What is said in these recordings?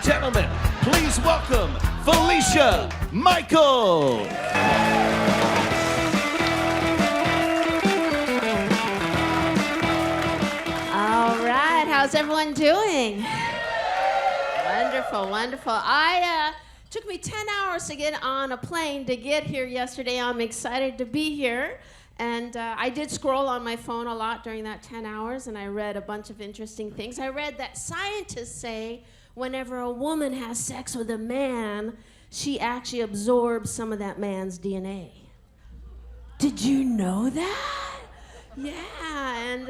gentlemen, please welcome Felicia Michael. All right, how's everyone doing? Wonderful, wonderful. Took me 10 hours to get on a plane to get here yesterday. I'm excited to be here. And I did scroll on my phone a lot during that 10 hours, and I read a bunch of interesting things. I read that scientists say whenever a woman has sex with a man, she actually absorbs some of that man's DNA. Did you know that? Yeah, and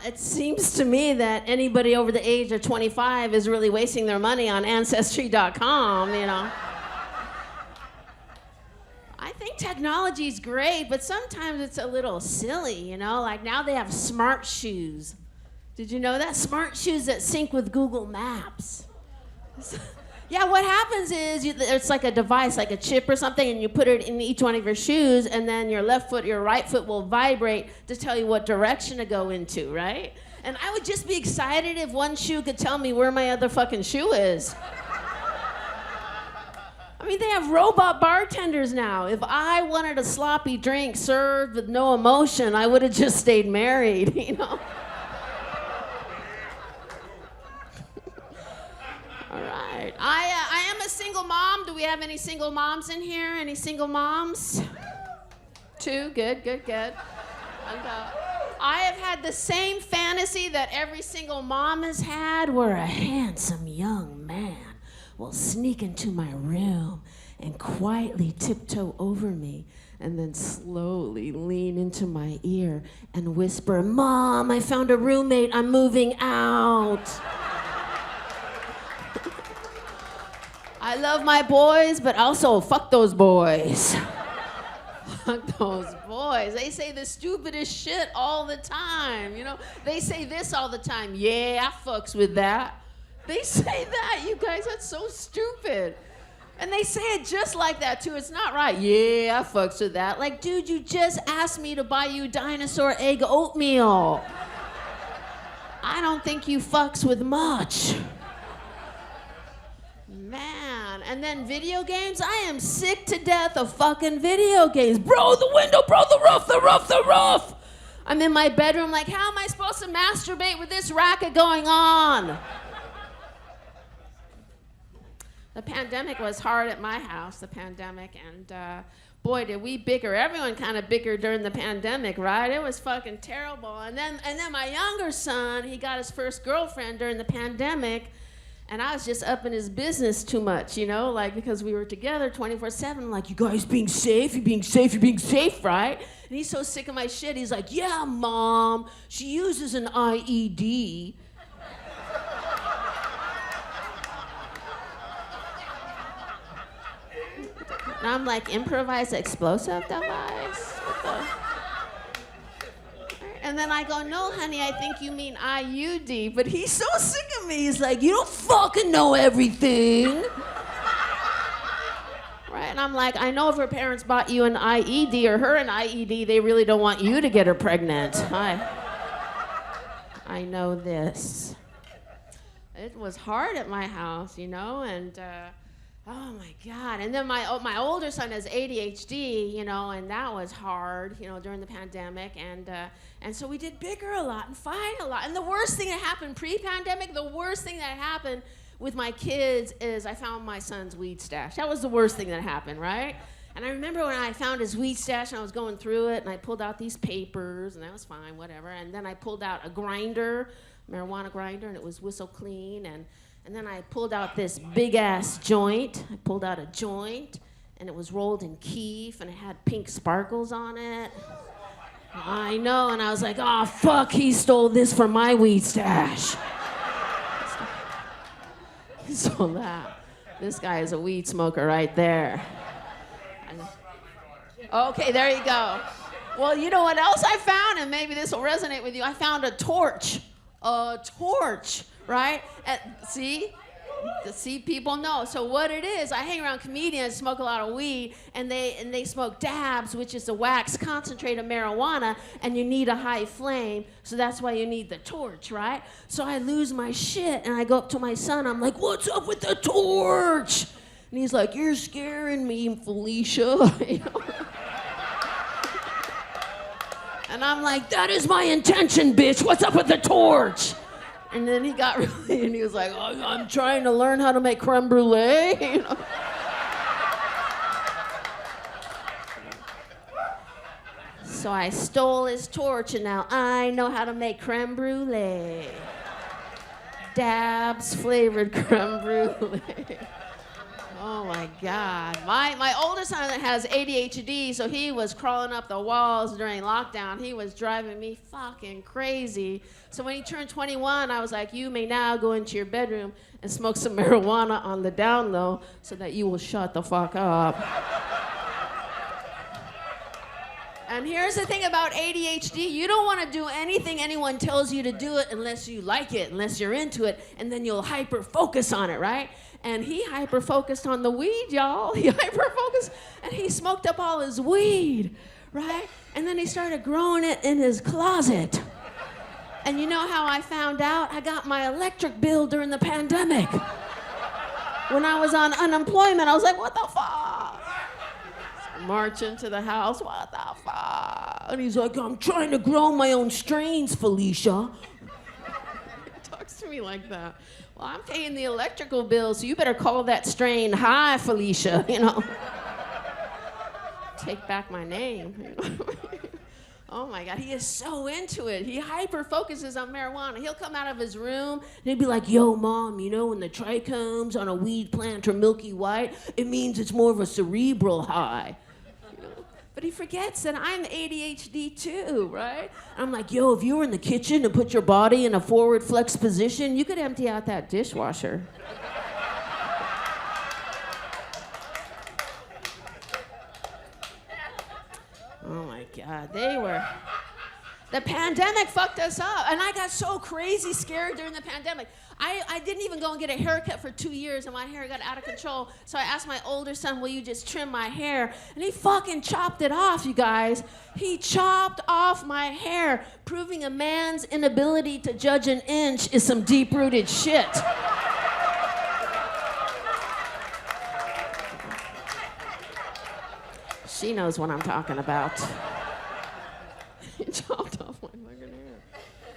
it seems to me that anybody over the age of 25 is really wasting their money on Ancestry.com, I think technology's great, but sometimes it's a little silly, like now they have smart shoes. Did you know that? Smart shoes that sync with Google Maps. Yeah, what happens is it's like a device, like a chip or something, and you put it in each one of your shoes, and then your left foot, your right foot will vibrate to tell you what direction to go into, right? And I would just be excited if one shoe could tell me where my other fucking shoe is. I mean, they have robot bartenders now. If I wanted a sloppy drink served with no emotion, I would have just stayed married, All right. I am a single mom. Do we have any single moms in here? Any single moms? 2. Good. And, I have had the same fantasy that every single mom has had, where a handsome young man will sneak into my room and quietly tiptoe over me and then slowly lean into my ear and whisper, "Mom, I found a roommate. I'm moving out." I love my boys, but also fuck those boys. Fuck those boys. They say the stupidest shit all the time, They say this all the time. "Yeah, I fucks with that." They say that, you guys, that's so stupid. And they say it just like that, too. It's not right. "Yeah, I fucks with that." Like, dude, you just asked me to buy you dinosaur egg oatmeal. I don't think you fucks with much. Man, and then video games? I am sick to death of fucking video games. Bro, the window, bro, the roof. I'm in my bedroom like, how am I supposed to masturbate with this racket going on? The pandemic was hard at my house, and boy, did we bicker. Everyone kind of bickered during the pandemic, right? It was fucking terrible. And then my younger son, he got his first girlfriend during the pandemic, and I was just up in his business too much, because we were together 24/7. Like, "You guys being safe? You're being safe, right?" And he's so sick of my shit. He's like, "Yeah, Mom, she uses an IED. And I'm like, "Improvised explosive device?" And then I go, "No, honey, I think you mean IUD." But he's so sick of me. He's like, "You don't fucking know everything." Right? And I'm like, I know if her parents bought you an IED or her an IED, they really don't want you to get her pregnant. I know this. It was hard at my house, and oh my God. And then my older son has ADHD, and that was hard, during the pandemic. And so we did bicker a lot and fight a lot. And the worst thing that happened pre-pandemic, the worst thing that happened with my kids is I found my son's weed stash. That was the worst thing that happened, right? And I remember when I found his weed stash and I was going through it and I pulled out these papers and that was fine, whatever. And then I pulled out a grinder, marijuana grinder, and it was whistle clean. And then I pulled out this big-ass joint. I pulled out a joint, and it was rolled in keef, and it had pink sparkles on it. I know, and I was like, "Oh, fuck, he stole this from my weed stash." He stole that. This guy is a weed smoker right there. Okay, there you go. Well, you know what else I found? And maybe this will resonate with you. I found a torch. A torch. Right? See? See, people know. So what it is, I hang around comedians, smoke a lot of weed, and they smoke dabs, which is the wax concentrate of marijuana, and you need a high flame, so that's why you need the torch, right? So I lose my shit, and I go up to my son, I'm like, what's up with the torch? And he's like, you're scaring me, Felicia. You know? And I'm like, that is my intention, bitch. What's up with the torch? And then he got really, and he was like, oh, I'm trying to learn how to make creme brulee. You know? So I stole his torch, and now I know how to make creme brulee. Dabs flavored creme brulee. Oh my God. My oldest son has ADHD, so he was crawling up the walls during lockdown. He was driving me fucking crazy. So when he turned 21, I was like, you may now go into your bedroom and smoke some marijuana on the down low so that you will shut the fuck up. And here's the thing about ADHD. You don't want to do anything anyone tells you to do it unless you like it, unless you're into it, and then you'll hyper-focus on it, right? And he hyper-focused on the weed, y'all. He hyper-focused, and he smoked up all his weed, right? And then he started growing it in his closet. And you know how I found out? I got my electric bill during the pandemic. When I was on unemployment, I was like, what the fuck? Marching to the house, what the fuck? And he's like, I'm trying to grow my own strains, Felicia. He talks to me like that. Well, I'm paying the electrical bill, so you better call that strain Hi, Felicia, you know. Take back my name. You know? Oh my God, he is so into it. He hyper-focuses on marijuana. He'll come out of his room and he'll be like, yo, Mom, you know when the trichomes on a weed plant are milky white, it means it's more of a cerebral high. You know? But he forgets that I'm ADHD too, right? I'm like, yo, if you were in the kitchen and put your body in a forward flex position, you could empty out that dishwasher. Oh my God, the pandemic fucked us up. And I got so crazy scared during the pandemic. I didn't even go and get a haircut for 2 years, and my hair got out of control. So I asked my older son, will you just trim my hair? And he fucking chopped it off, you guys. He chopped off my hair, proving a man's inability to judge an inch is some deep-rooted shit. She knows what I'm talking about. He chopped off my fucking hair.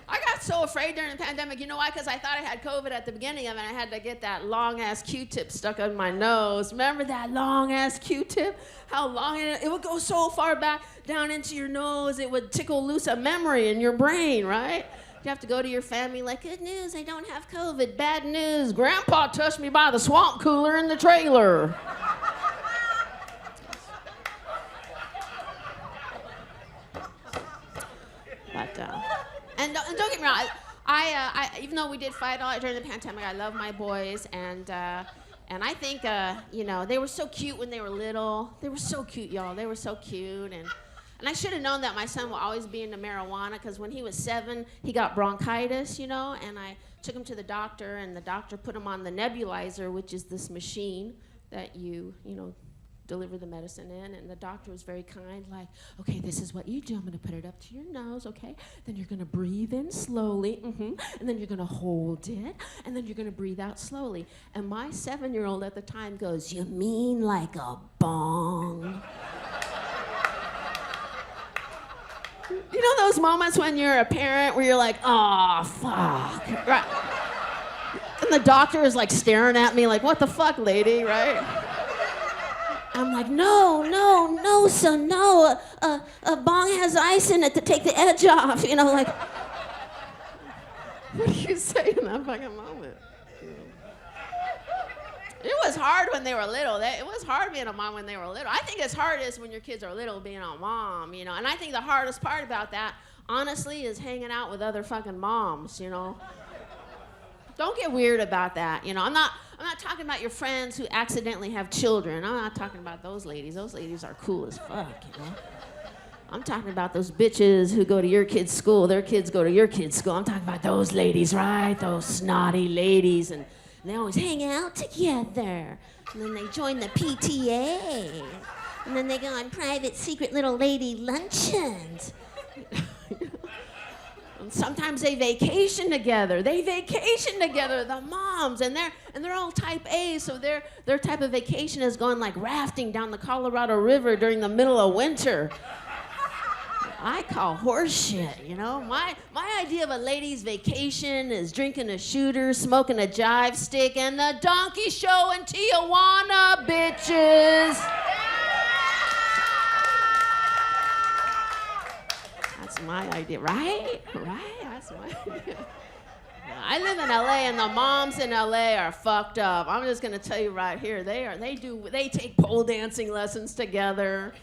I got so afraid during the pandemic. You know why? Because I thought I had COVID at the beginning of it. I had to get that long-ass Q-tip stuck on my nose. Remember that long-ass Q-tip? How long it would go so far back down into your nose, it would tickle loose a memory in your brain, right? You have to go to your family like, good news, I don't have COVID. Bad news, Grandpa touched me by the swamp cooler in the trailer. But, and don't get me wrong, I even though we did fight a lot during the pandemic, I love my boys, and I think, you know, they were so cute when they were little. They were so cute, y'all. They were so cute, and I should have known that my son will always be into marijuana, because when he was 7, he got bronchitis, you know, and I took him to the doctor, and the doctor put him on the nebulizer, which is this machine that you know, deliver the medicine in, and the doctor was very kind, like, okay, this is what you do. I'm gonna put it up to your nose, okay? Then you're gonna breathe in slowly, and then you're gonna hold it, and then you're gonna breathe out slowly. And my 7-year-old at the time goes, you mean like a bong? You know those moments when you're a parent where you're like, oh, fuck, right? And the doctor is like staring at me like, what the fuck, lady, right? I'm like, no, son, no. A bong has ice in it to take the edge off. You know, like, what do you say in that fucking moment? It was hard when they were little. It was hard being a mom when they were little. I think it's hardest when your kids are little being a mom, you know. And I think the hardest part about that, honestly, is hanging out with other fucking moms, you know. Don't get weird about that, you know. I'm not talking about your friends who accidentally have children. I'm not talking about those ladies. Those ladies are cool as fuck, you know. I'm talking about those bitches who go to your kid's school. Their kids go to your kid's school. I'm talking about those ladies, right? Those snotty ladies. And And they always hang out together. And then they join the PTA. And then they go on private, secret little lady luncheons. And sometimes they vacation together. The moms, and they're all type A, so their type of vacation is going like rafting down the Colorado River during the middle of winter. I call horseshit, you know? My idea of a lady's vacation is drinking a shooter, smoking a jive stick, and the donkey show in Tijuana, bitches. That's my idea, right? Right? That's my idea. I live in LA, and the moms in LA are fucked up. I'm just gonna tell you right here, they take pole dancing lessons together.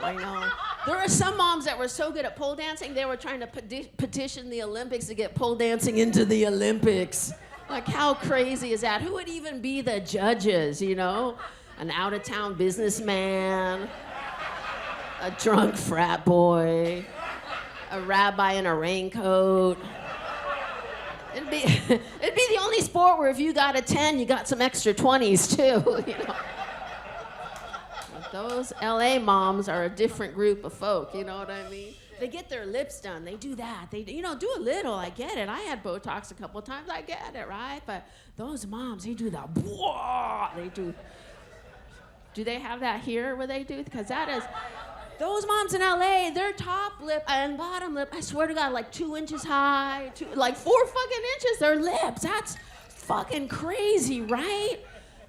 I know. There are some moms that were so good at pole dancing, they were trying to petition the Olympics to get pole dancing into the Olympics. Like, how crazy is that? Who would even be the judges, you know? An out-of-town businessman, a drunk frat boy, a rabbi in a raincoat. It'd be the only sport where if you got a 10, you got some extra 20s too, you know? Those LA moms are a different group of folk, you know what I mean? They get their lips done, they do that. They, you know, do a little, I get it. I had Botox a couple times, I get it, right? But those moms, they do the blah, they do. Do they have that here where they do? Because that is, those moms in LA, their top lip and bottom lip, I swear to God, like 2 inches high, like 4 fucking inches, their lips. That's fucking crazy, right?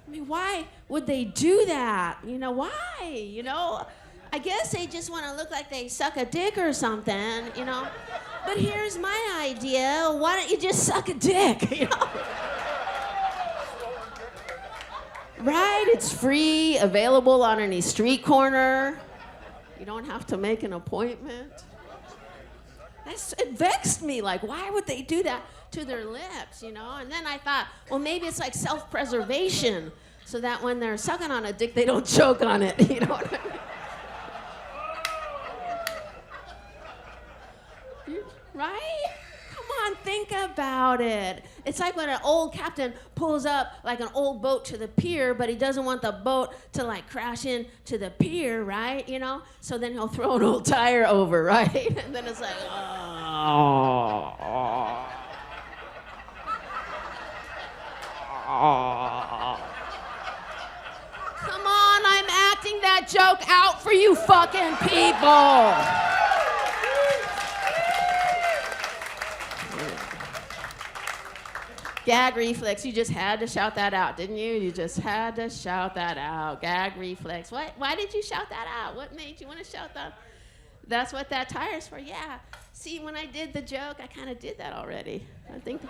I mean, why would they do that? You know, why? You know, I guess they just want to look like they suck a dick or something, you know? But here's my idea. Why don't you just suck a dick, you know? Right? It's free, available on any street corner. You don't have to make an appointment. It vexed me, like, why would they do that to their lips, you know? And then I thought, well, maybe it's like self-preservation, so that when they're sucking on a dick, they don't choke on it, you know what I mean? Right? Come on, think about it. It's like when an old captain pulls up like an old boat to the pier, but he doesn't want the boat to like crash into the pier, right? You know? So then he'll throw an old tire over, right? And then it's like, oh. Come on, I'm acting that joke out for you fucking people. Gag reflex, you just had to shout that out, didn't you? You just had to shout that out. Gag reflex. Why did you shout that out? What made you want to shout that? That's what that tire's for, yeah. See, when I did the joke, I kind of did that already. I think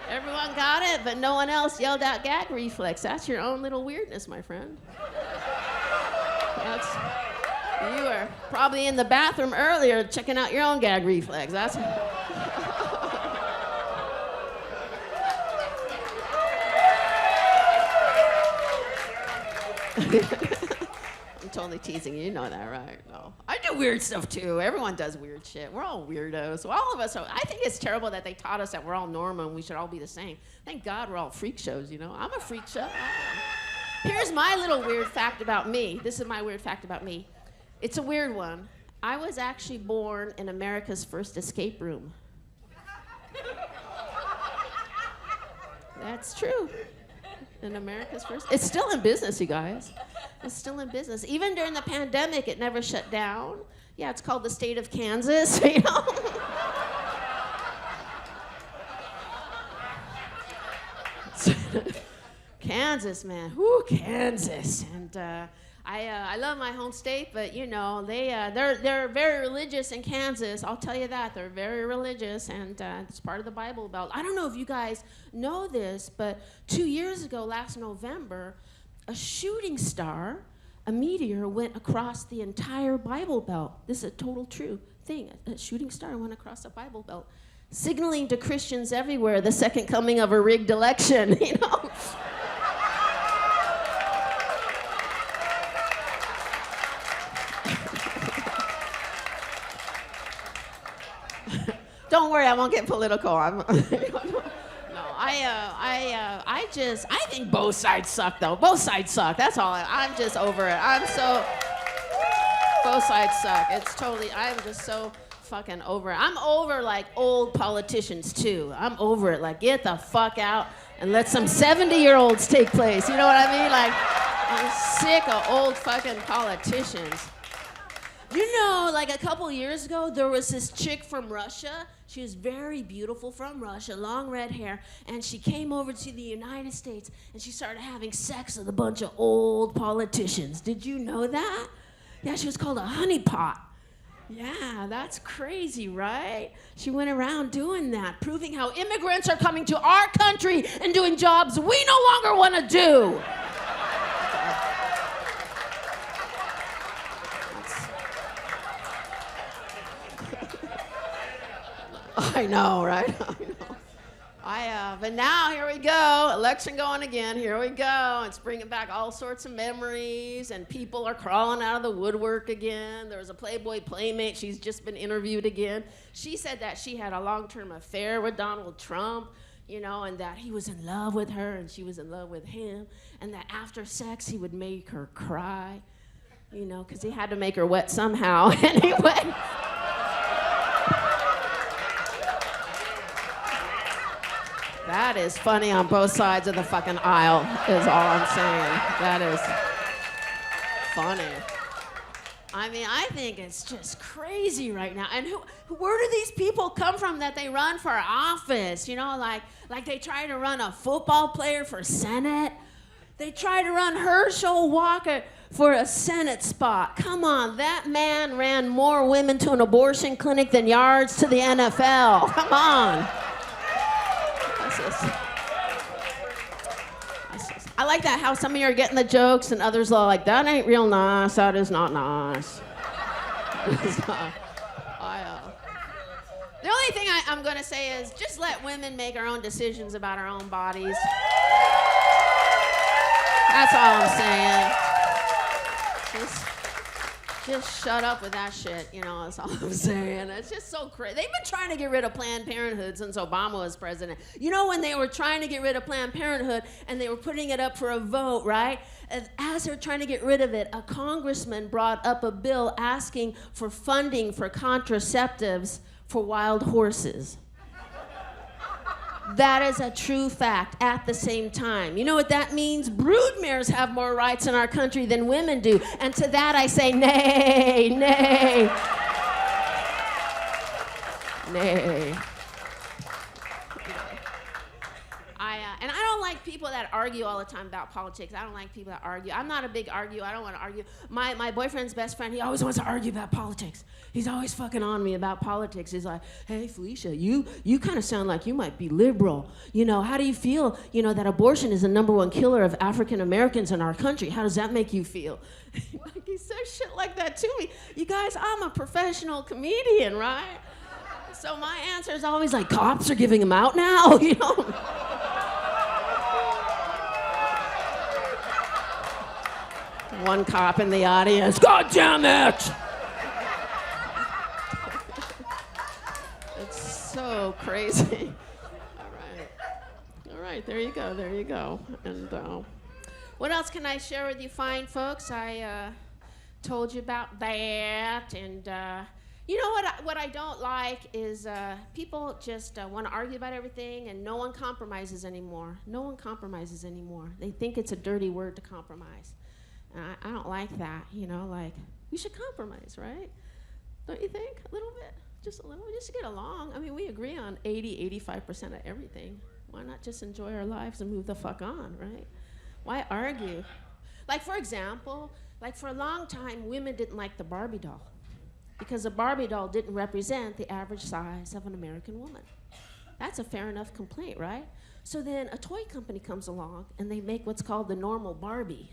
everyone got it, but no one else yelled out gag reflex. That's your own little weirdness, my friend. You were probably in the bathroom earlier checking out your own gag reflex. That's... I'm totally teasing you. You know that, right? No. I do weird stuff too. Everyone does weird shit. We're all weirdos. So all of us are. I think it's terrible that they taught us that we're all normal and we should all be the same. Thank God we're all freak shows, you know? I'm a freak show. Here's my little weird fact about me. This is my weird fact about me. It's a weird one. I was actually born in America's first escape room. That's true. In America's first. It's still in business, you guys. It's still in business. Even during the pandemic, it never shut down. Yeah, it's called the state of Kansas, you know? Kansas, man. Whoo, Kansas. And I love my home state, but you know, they're very religious in Kansas. I'll tell you that. They're very religious, and it's part of the Bible Belt. I don't know if you guys know this, but 2 years ago, last November, a shooting star, a meteor, went across the entire Bible Belt. This is a total true thing. A shooting star went across the Bible Belt, signaling to Christians everywhere the second coming of a rigged election, you know? Don't worry, I won't get political. No, I think both sides suck though. Both sides suck. That's all. I'm just over it. Both sides suck. I'm just so fucking over it. I'm over like old politicians too. I'm over it. Like, get the fuck out and let some 70-year-olds take place. You know what I mean? Like, I'm sick of old fucking politicians. You know, like a couple years ago, there was this chick from Russia. She was very beautiful from Russia, long red hair, and she came over to the United States and she started having sex with a bunch of old politicians. Did you know that? Yeah, she was called a honeypot. Yeah, that's crazy, right? She went around doing that, proving how immigrants are coming to our country and doing jobs we no longer want to do. I know, right? I know. But now, here we go. Election going again. Here we go. It's bringing back all sorts of memories, and people are crawling out of the woodwork again. There was a Playboy Playmate. She's just been interviewed again. She said that she had a long-term affair with Donald Trump, you know, and that he was in love with her, and she was in love with him, and that after sex, he would make her cry, you know, because he had to make her wet somehow. Anyway. That is funny on both sides of the fucking aisle, is all I'm saying. That is funny. I mean, I think it's just crazy right now. And where do these people come from that they run for office? You know, like they try to run a football player for Senate. They try to run Herschel Walker for a Senate spot. Come on, that man ran more women to an abortion clinic than yards to the NFL. Come on. I like that how some of you are getting the jokes and others are like, that ain't real nice, that is not nice. The only thing I'm gonna say is just let women make our own decisions about our own bodies. That's all I'm saying. Just shut up with that shit, you know, that's all I'm saying. It's just so crazy. They've been trying to get rid of Planned Parenthood since Obama was president. You know, when they were trying to get rid of Planned Parenthood and they were putting it up for a vote, right? And as they were trying to get rid of it, a congressman brought up a bill asking for funding for contraceptives for wild horses. That is a true fact at the same time. You know what that means? Broodmares have more rights in our country than women do. And to that I say, nay, nay. Nay. And I don't like people that argue all the time about politics. I don't like people that argue. I'm not a big arguer. I don't want to argue. My boyfriend's best friend, he always wants to argue about politics. He's always fucking on me about politics. He's like, hey, Felicia, you kind of sound like you might be liberal. You know, how do you feel, you know, that abortion is the #1 killer of African Americans in our country? How does that make you feel? Like, he says shit like that to me. You guys, I'm a professional comedian, right? So my answer is always like, cops are giving him out now, you know? One cop in the audience, God damn it! It's so crazy. All right, there you go. And what else can I share with you fine folks? I told you about that, and you know what I don't like is people just want to argue about everything, and no one compromises anymore. No one compromises anymore. They think it's a dirty word to compromise. I don't like that, you know, like, we should compromise, right? Don't you think? A little bit, just a little, just to get along. I mean, we agree on 85% of everything. Why not just enjoy our lives and move the fuck on, right? Why argue? Like, for example, like for a long time, women didn't like the Barbie doll because the Barbie doll didn't represent the average size of an American woman. That's a fair enough complaint, right? So then a toy company comes along and they make what's called the normal Barbie,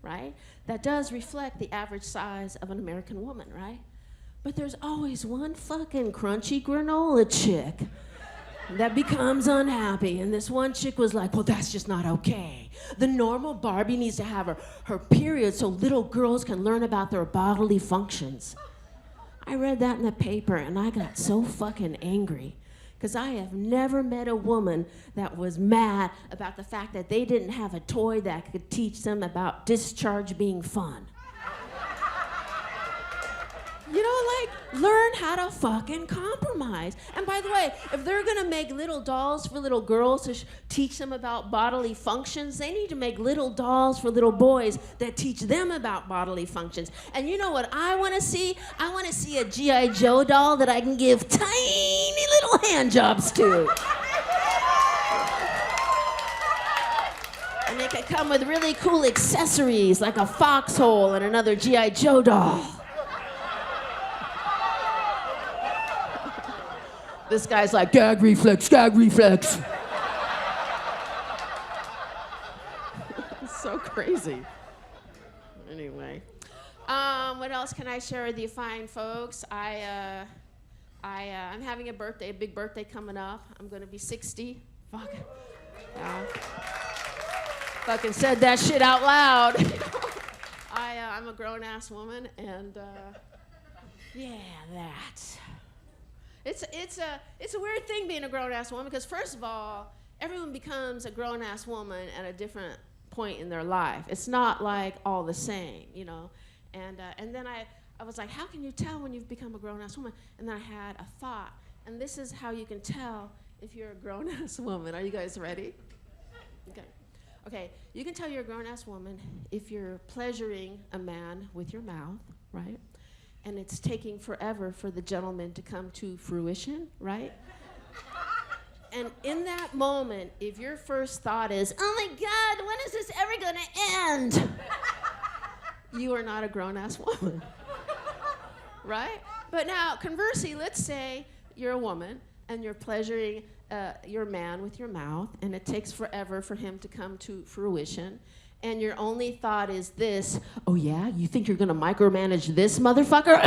right? That does reflect the average size of an American woman, right? But there's always one fucking crunchy granola chick that becomes unhappy. And this one chick was like, well, that's just not okay. The normal Barbie needs to have her period so little girls can learn about their bodily functions. I read that in the paper and I got so fucking angry. Because I have never met a woman that was mad about the fact that they didn't have a toy that could teach them about discharge being fun. You know, like, learn how to fucking compromise. And by the way, if they're gonna make little dolls for little girls to teach them about bodily functions, they need to make little dolls for little boys that teach them about bodily functions. And you know what I wanna see? I wanna see a G.I. Joe doll that I can give tiny little hand jobs to. And they could come with really cool accessories, like a foxhole and another G.I. Joe doll. This guy's like, gag reflex, gag reflex. It's so crazy. Anyway, what else can I share with you fine folks? I'm having a big birthday coming up. I'm gonna be 60. Fuck. Fucking said that shit out loud. I'm a grown-ass woman, and yeah, that. It's a weird thing being a grown-ass woman, because first of all, everyone becomes a grown-ass woman at a different point in their life. It's not like all the same, you know. And then I was like, how can you tell when you've become a grown-ass woman? And then I had a thought, and this is how you can tell if you're a grown-ass woman. Are you guys ready? Okay, you can tell you're a grown-ass woman if you're pleasuring a man with your mouth, right? And it's taking forever for the gentleman to come to fruition, right? And in that moment, if your first thought is, oh my God, when is this ever gonna end? You are not a grown-ass woman, right? But now, conversely, let's say you're a woman and you're pleasuring your man with your mouth, and it takes forever for him to come to fruition. And your only thought is this, oh yeah, you think you're gonna micromanage this motherfucker?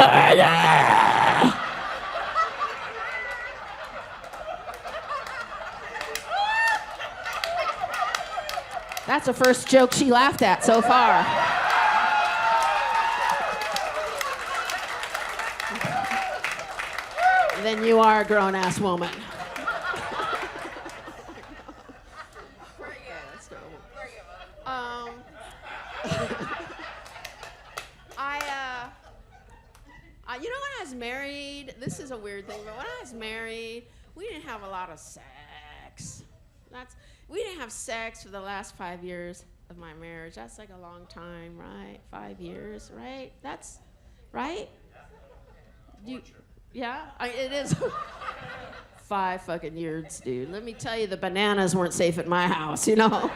That's the first joke she laughed at so far. Then you are a grown-ass woman. You know, when I was married, this is a weird thing, but when I was married, we didn't have a lot of sex. We didn't have sex for the last 5 years of my marriage. That's like a long time, right? 5 years, right? That's, right? Yeah, it is. 5 fucking years, dude. Let me tell you, the bananas weren't safe at my house, you know?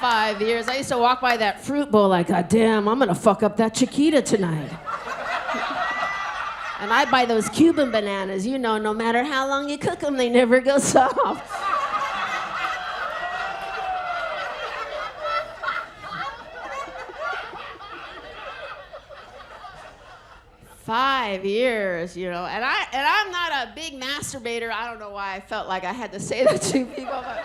5 years. I used to walk by that fruit bowl like, God damn, I'm gonna fuck up that Chiquita tonight. And I buy those Cuban bananas, you know, no matter how long you cook them, they never go soft. $5 years, you know, and I'm not a big masturbator. I don't know why I felt like I had to say that to people, but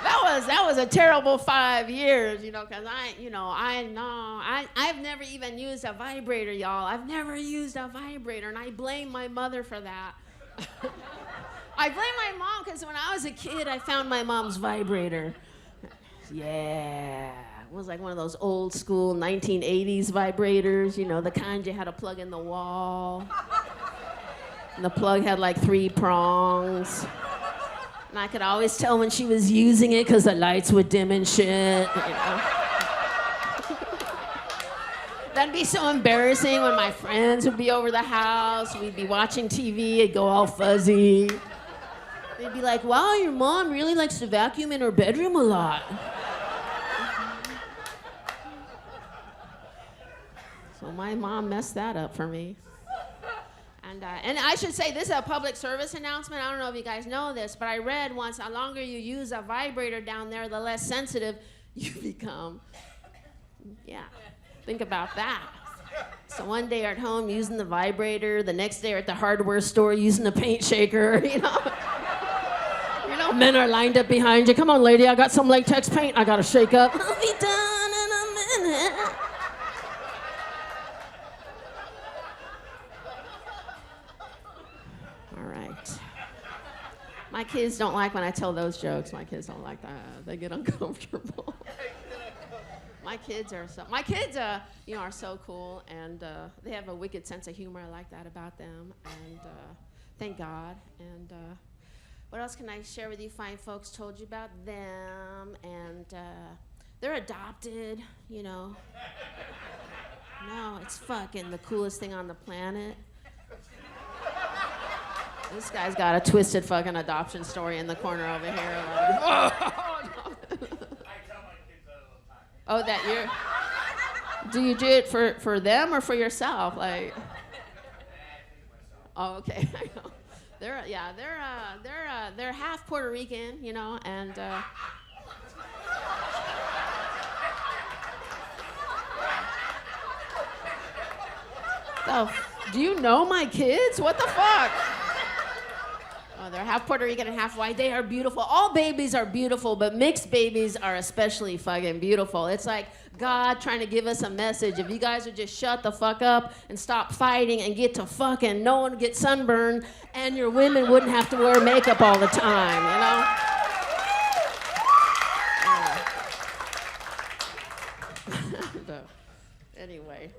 that was a terrible 5 years, you know, because I've never even used a vibrator, y'all. I've never used a vibrator, and I blame my mother for that. I blame my mom because when I was a kid, I found my mom's vibrator. Yeah. It was like one of those old school 1980s vibrators, you know, the kind you had to plug in the wall. And the plug had like 3 prongs. And I could always tell when she was using it because the lights would dim and shit, you know. That'd be so embarrassing when my friends would be over the house. We'd be watching TV, it'd go all fuzzy. They'd be like, wow, your mom really likes to vacuum in her bedroom a lot. So my mom messed that up for me. And I should say, this is a public service announcement. I don't know if you guys know this, but I read once, the longer you use a vibrator down there, the less sensitive you become. Yeah, think about that. So one day at home using the vibrator, the next day at the hardware store using the paint shaker, you know. You know, men are lined up behind you. Come on, lady, I got some latex paint I gotta shake up. I'll be done in a minute. My kids don't like when I tell those jokes. My kids don't like that. They get uncomfortable. My kids, are so cool, and they have a wicked sense of humor. I like that about them, and thank God. And what else can I share with you fine folks? Told you about them, and they're adopted, you know. No, it's fucking the coolest thing on the planet. This guy's got a twisted fucking adoption story in the corner over here. Like, oh, no. I tell my kids that all the time. Oh, that you're... Do you do it for them or for yourself? Like... Oh, okay. I know. They're half Puerto Rican, you know, and... Do you know my kids? What the fuck? Oh, they're half Puerto Rican and half white. They are beautiful. All babies are beautiful, but mixed babies are especially fucking beautiful. It's like God trying to give us a message. If you guys would just shut the fuck up and stop fighting and get to fucking, no one would get sunburned, and your women wouldn't have to wear makeup all the time, you know? Anyway.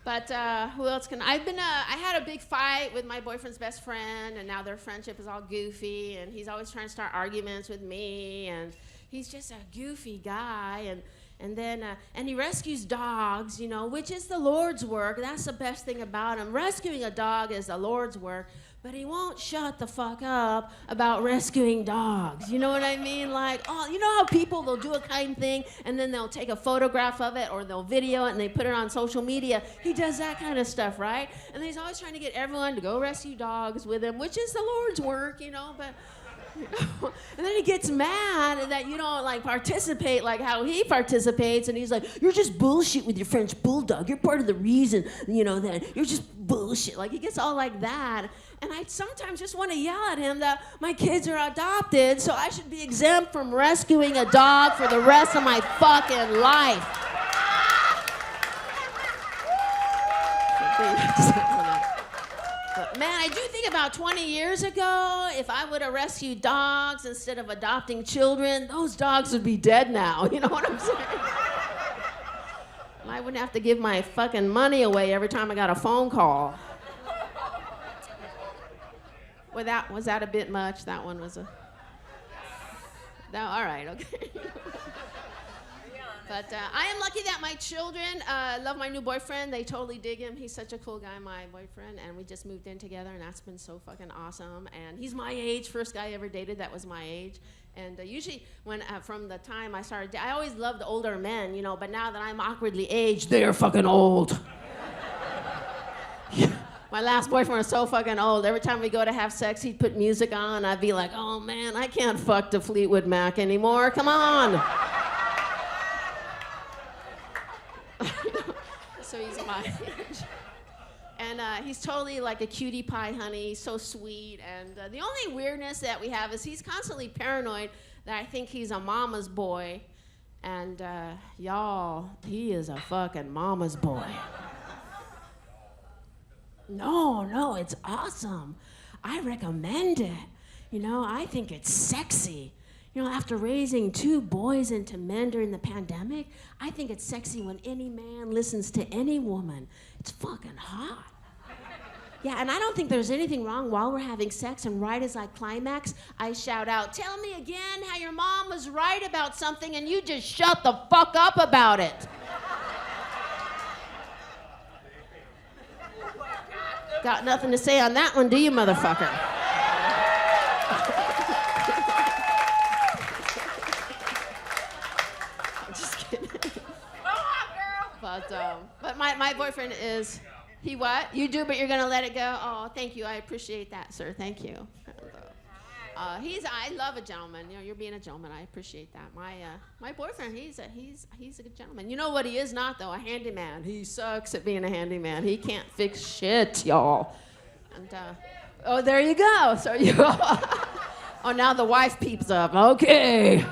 But who else can... I had a big fight with my boyfriend's best friend, and now their friendship is all goofy, and he's always trying to start arguments with me, and he's just a goofy guy, and then he rescues dogs, you know, which is the Lord's work. That's the best thing about him. Rescuing a dog is the Lord's work, but he won't shut the fuck up about rescuing dogs. You know what I mean? Like, oh, you know how people, they'll do a kind thing, and then they'll take a photograph of it, or they'll video it, and they put it on social media. He does that kind of stuff, right? And he's always trying to get everyone to go rescue dogs with him, which is the Lord's work, you know, but... You know? And then he gets mad that you don't like participate like how he participates, and he's like, you're just bullshit with your French bulldog. You're part of the reason, you know, that you're just bullshit. Like he gets all like that. And I sometimes just want to yell at him that my kids are adopted, so I should be exempt from rescuing a dog for the rest of my fucking life. But man, I do think about 20 years ago, if I would have rescued dogs instead of adopting children, those dogs would be dead now. You know what I'm saying? And I wouldn't have to give my fucking money away every time I got a phone call. Well, was that a bit much? That one was a... No, all right, okay. But I am lucky that my children love my new boyfriend. They totally dig him. He's such a cool guy, my boyfriend, and we just moved in together, and that's been so fucking awesome. And he's my age, first guy I ever dated that was my age. And usually when, from the time I started, I always loved older men, you know, but now that I'm awkwardly aged, they're fucking old. My last boyfriend was so fucking old. Every time we go to have sex, he'd put music on. I'd be like, oh man, I can't fuck to Fleetwood Mac anymore. Come on. So he's my age. And he's totally like a cutie pie, honey. He's so sweet. And the only weirdness that we have is he's constantly paranoid that I think he's a mama's boy. And y'all, he is a fucking mama's boy. No, it's awesome. I recommend it. You know, I think it's sexy. You know, after raising 2 boys into men during the pandemic, I think it's sexy when any man listens to any woman. It's fucking hot. Yeah, and I don't think there's anything wrong while we're having sex, and right as I climax, I shout out, tell me again how your mom was right about something and you just shut the fuck up about it. Got nothing to say on that one, do you, motherfucker? But my boyfriend is, he what? You do, but you're gonna let it go? Oh, thank you, I appreciate that, sir, thank you. I love a gentleman, you know, you're being a gentleman, I appreciate that. My boyfriend, he's a good gentleman. You know what he is not though? A handyman. He sucks at being a handyman. He can't fix shit, y'all. And, oh, there you go, so you, oh, now the wife peeps up, okay.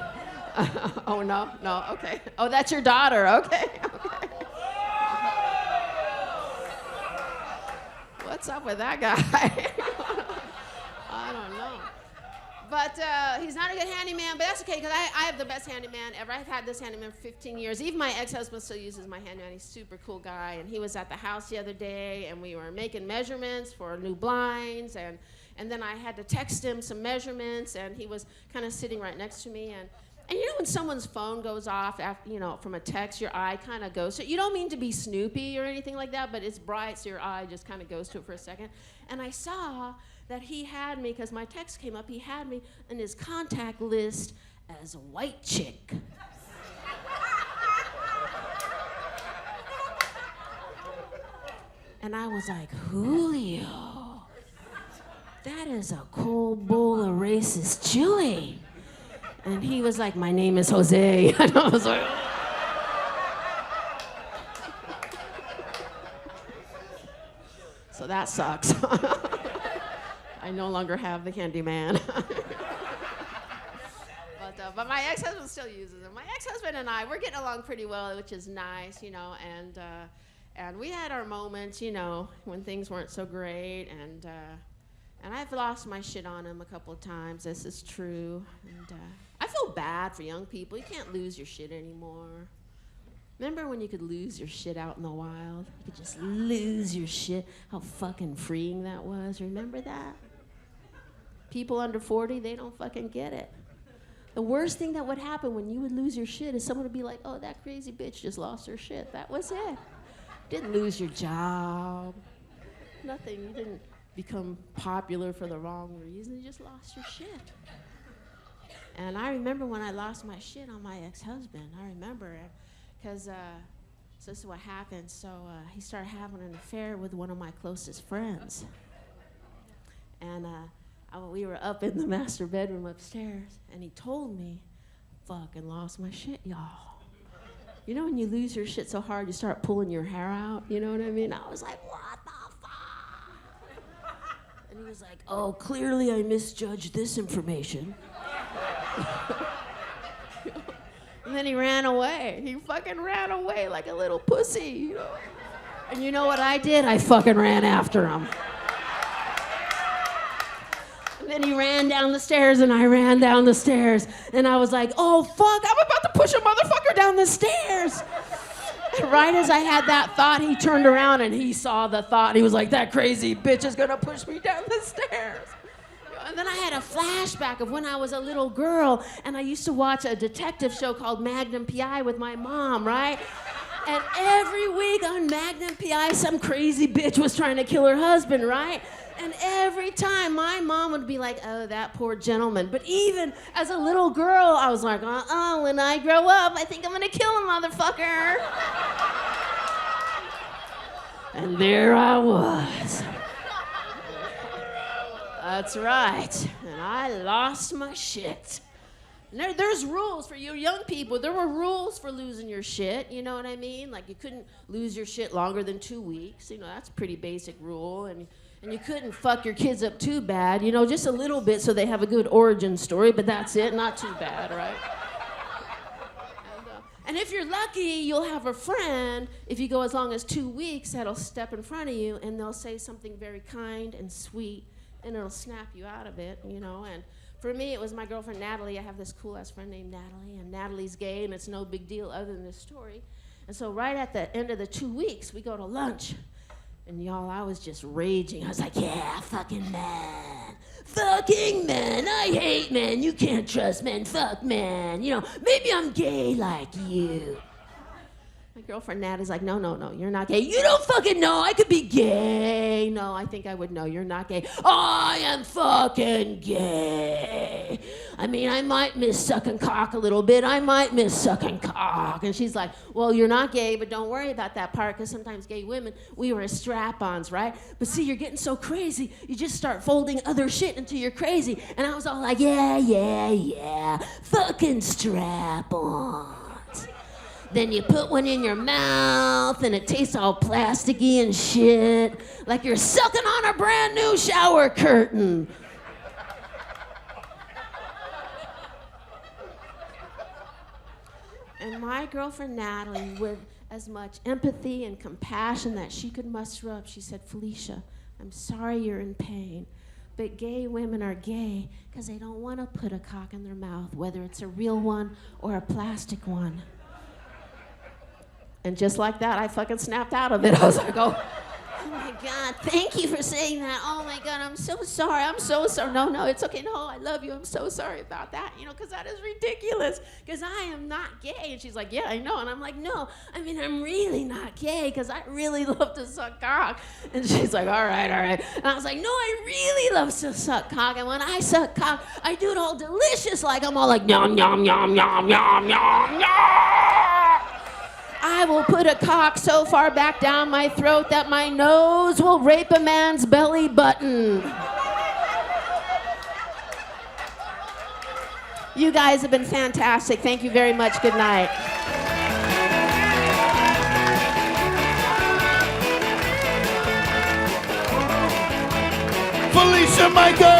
Oh, no, okay. Oh, that's your daughter, okay. What's up with that guy? I don't know. But he's not a good handyman, but that's okay, because I have the best handyman ever. I've had this handyman for 15 years. Even my ex-husband still uses my handyman. He's a super cool guy, and he was at the house the other day, and we were making measurements for new blinds, and then I had to text him some measurements, and he was kind of sitting right next to me, and you know when someone's phone goes off after, you know, from a text, your eye kind of goes to it. You don't mean to be snoopy or anything like that, but it's bright, so your eye just kind of goes to it for a second. And I saw that he had me, because my text came up, he had me in his contact list as a white chick. And I was like, Julio, that is a cold bowl of racist chili. And he was like, my name is Jose. And I was like, so that sucks. I no longer have the handyman. But my ex-husband still uses it. My ex-husband and I, we're getting along pretty well, which is nice, you know, and we had our moments, you know, when things weren't so great, and I've lost my shit on him a couple of times. This is true, and I feel bad for young people. You can't lose your shit anymore. Remember when you could lose your shit out in the wild? You could just lose your shit. How fucking freeing that was. Remember that? People under 40, they don't fucking get it. The worst thing that would happen when you would lose your shit is someone would be like, oh, that crazy bitch just lost her shit. That was it. Didn't lose your job. Nothing. You didn't become popular for the wrong reason. You just lost your shit. And I remember when I lost my shit on my ex-husband. I remember it. Because, so this is what happened. So he started having an affair with one of my closest friends. And we were up in the master bedroom upstairs, and he told me, fucking lost my shit, y'all. You know when you lose your shit so hard, you start pulling your hair out? You know what I mean? I was like, what the fuck? And he was like, oh, clearly I misjudged this information. And then he ran away. He fucking ran away like a little pussy, you know? And you know what I did? I fucking ran after him. And then he ran down the stairs, and I ran down the stairs. And I was like, oh, fuck, I'm about to push a motherfucker down the stairs. And right as I had that thought, he turned around, and he saw the thought. He was like, that crazy bitch is gonna push me down the stairs. And then I had a flashback of when I was a little girl, and I used to watch a detective show called Magnum P.I. with my mom, right? And every week on Magnum P.I., some crazy bitch was trying to kill her husband, right? And every time my mom would be like, oh, that poor gentleman. But even as a little girl, I was like, when I grow up, I think I'm gonna kill a motherfucker. And there I was. That's right. And I lost my shit. There's rules for you young people. There were rules for losing your shit, you know what I mean? Like you couldn't lose your shit longer than 2 weeks. You know, that's a pretty basic rule. And you couldn't fuck your kids up too bad, you know, just a little bit so they have a good origin story, but that's it, not too bad, right? And if you're lucky, you'll have a friend, if you go as long as 2 weeks, that'll step in front of you and they'll say something very kind and sweet, and it'll snap you out of it, you know. And for me, it was my girlfriend Natalie. I have this cool-ass friend named Natalie, and Natalie's gay, and it's no big deal other than this story. And so right at the end of the 2 weeks, we go to lunch. And y'all, I was just raging. I was like, yeah, fucking men. Fucking men. I hate men. You can't trust men. Fuck men. You know, maybe I'm gay like you. My girlfriend Natalie's like, no, you're not gay. You don't fucking know. I could be gay. No, I think I would know. You're not gay. I am fucking gay. I mean, I might miss sucking cock a little bit. I might miss sucking cock. And she's like, well, you're not gay, but don't worry about that part, because sometimes gay women, we wear strap-ons, right? But see, you're getting so crazy, you just start folding other shit until you're crazy. And I was all like, yeah, fucking strap-on. Then you put one in your mouth and it tastes all plasticky and shit, like you're sucking on a brand new shower curtain. And my girlfriend Natalie, with as much empathy and compassion that she could muster up, she said, Felicia, I'm sorry you're in pain, But gay women are gay because they don't want to put a cock in their mouth, whether it's a real one or a plastic one. And just like that, I fucking snapped out of it. I was like, oh my God, thank you for saying that. Oh my God, I'm so sorry. I'm so sorry. No, it's okay. No, I love you. I'm so sorry about that. You know, because that is ridiculous. Because I am not gay. And she's like, yeah, I know. And I'm like, no, I mean, I'm really not gay because I really love to suck cock. And she's like, all right. And I was like, no, I really love to suck cock. And when I suck cock, I do it all delicious. Like, I'm all like, yum, yum, yum, yum, yum, yum, yum. I will put a cock so far back down my throat that my nose will rape a man's belly button. You guys have been fantastic. Thank you very much. Good night. Felicia Michael!